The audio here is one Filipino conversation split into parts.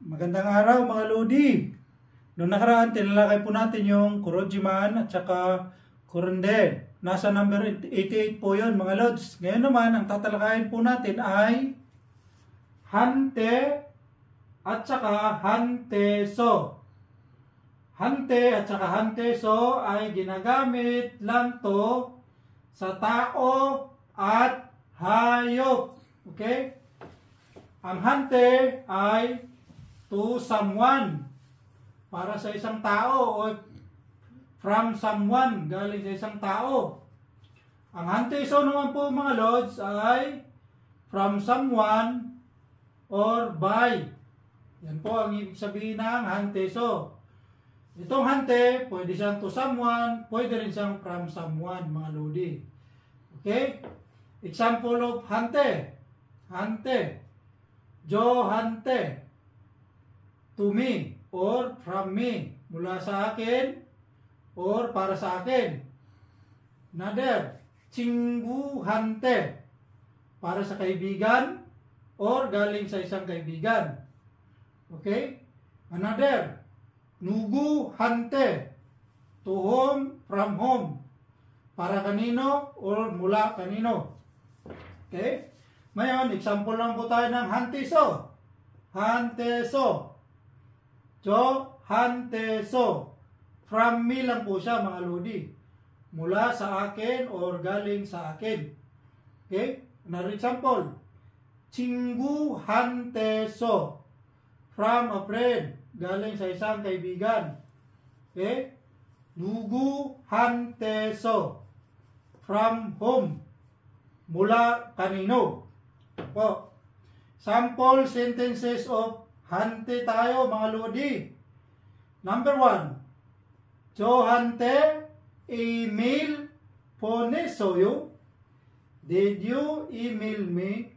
Magandang araw mga Lodi. Noong nakaraan, tinalakay po natin yung Kurojiman at saka Kurunde. Nasa number 88 po yun mga Lods. Ngayon naman, ang tatalakayin po natin ay Hante at saka Hanteso. Hante at saka Hanteso ay ginagamit lang to sa tao at hayop. Okay? Ang hante ay to someone, para sa isang tao, o from someone, galing sa isang tao. Ang hanteso naman po mga Lods ay from someone or by. Yan po ang ibig sabihin ng hanteso. Itong hante, pwede siyang to someone, pwede rin siyang from someone mga Lodi. Okay? Example of hante. Hante. Jo hante. To me or from me, mula sa akin or para sa akin. Another, chingguhante, para sa kaibigan or galing sa isang kaibigan. Okay? Another, nuguhante, to whom, from whom, para kanino or mula kanino. Okay? Ngayon, example lang po tayo ng hanteso. Hanteso. Jo hanteso. From me lang po siya mga Lodi. Mula sa akin or galing sa akin. Okay? Another example. Chinggu hanteso. From a friend. Galing sa isang kaibigan. Okay? Nugu hanteso. From whom? Mula kanino. Po. Sample sentences of hante tayo mga Lodi. Number 1. Jo hante email pone soyo. Did you email me?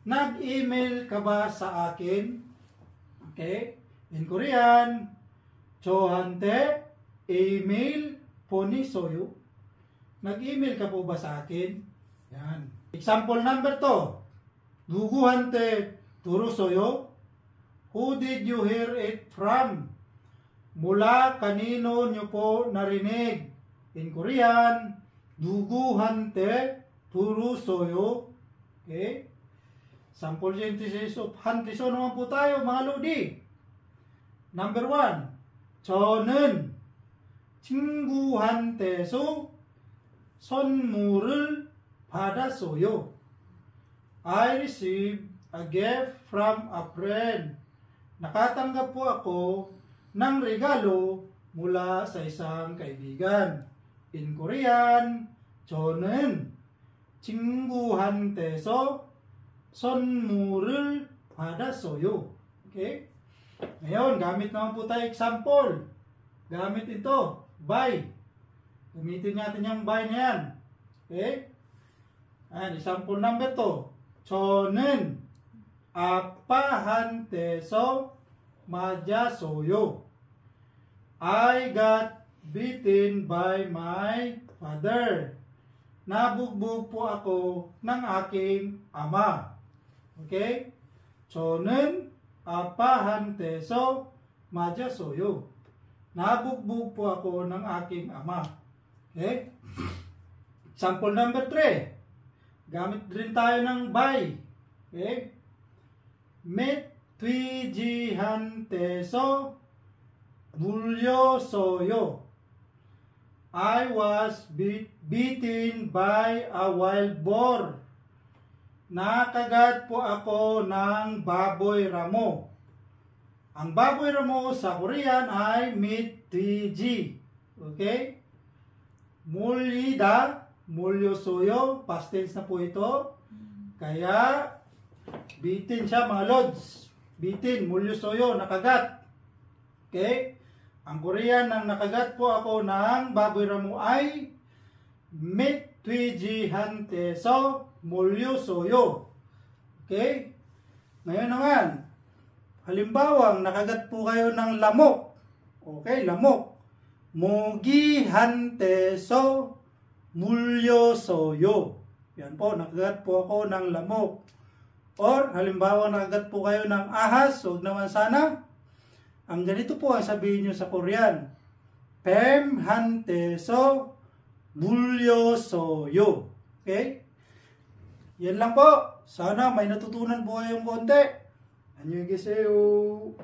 Nag-email ka ba sa akin? Okay. In Korean, jo hante email pone soyo. Nag-email ka po ba sa akin? Yan. Example number 2. 누구 한테 들었어요? Who did you hear it from? Mula kanino nyo po narinig? In Korean, 누구한테 들었어요? Okay? Sample sentences of hanteso naman po tayo mga Lodi. Number 1. 저는 친구한테서 선물을 받았어요. I received a gift from a friend. Nakatanggap po ako ng regalo mula sa isang kaibigan. In Korean, 저는 친구한테서 선물을 받았어요. Okay? Ngayon, gamit naman po tayo example. Gamit ito, by. Gamitin natin yung by na yan. Okay? And example number 2. 저는 아빠한테서 맞았어요. I got beaten by my father. Nabugbog po ako ng aking ama. Okay? 저는 아빠한테서 맞았어요. Nabugbog po ako ng aking ama. Okay? Example number 3. Gamit rin tayo ng by. Okay? metwi지한테서 물렸어요. I was beaten by a wild boar. Nakagat po ako ng baboy ramo. Ang baboy ramo sa Korean ay metwi지. Okay? 물리다, 물렸어요. Past tense na po ito. Kaya, bitin siya mga Lods. Bitin, 물렸어요, nakagat. Okay? Ang Korean ng nakagat po ako ng baboy ramo ay metwi지한테서 물렸어요. Okay? Ngayon naman, halimbawa, nakagat po kayo ng lamok. Okay, lamok. 모기한테서 물렸어요. Yan po, nakagat po ako ng lamok. Or halimbawa nakagat po kayo ng ahas, huwag naman sana. Ang ganito po ang sabihin nyo sa Korean. 뱀한테서 물려서요. Okay? Yan lang po. Sana may natutunan po kayong konti. 안녕히 계세요.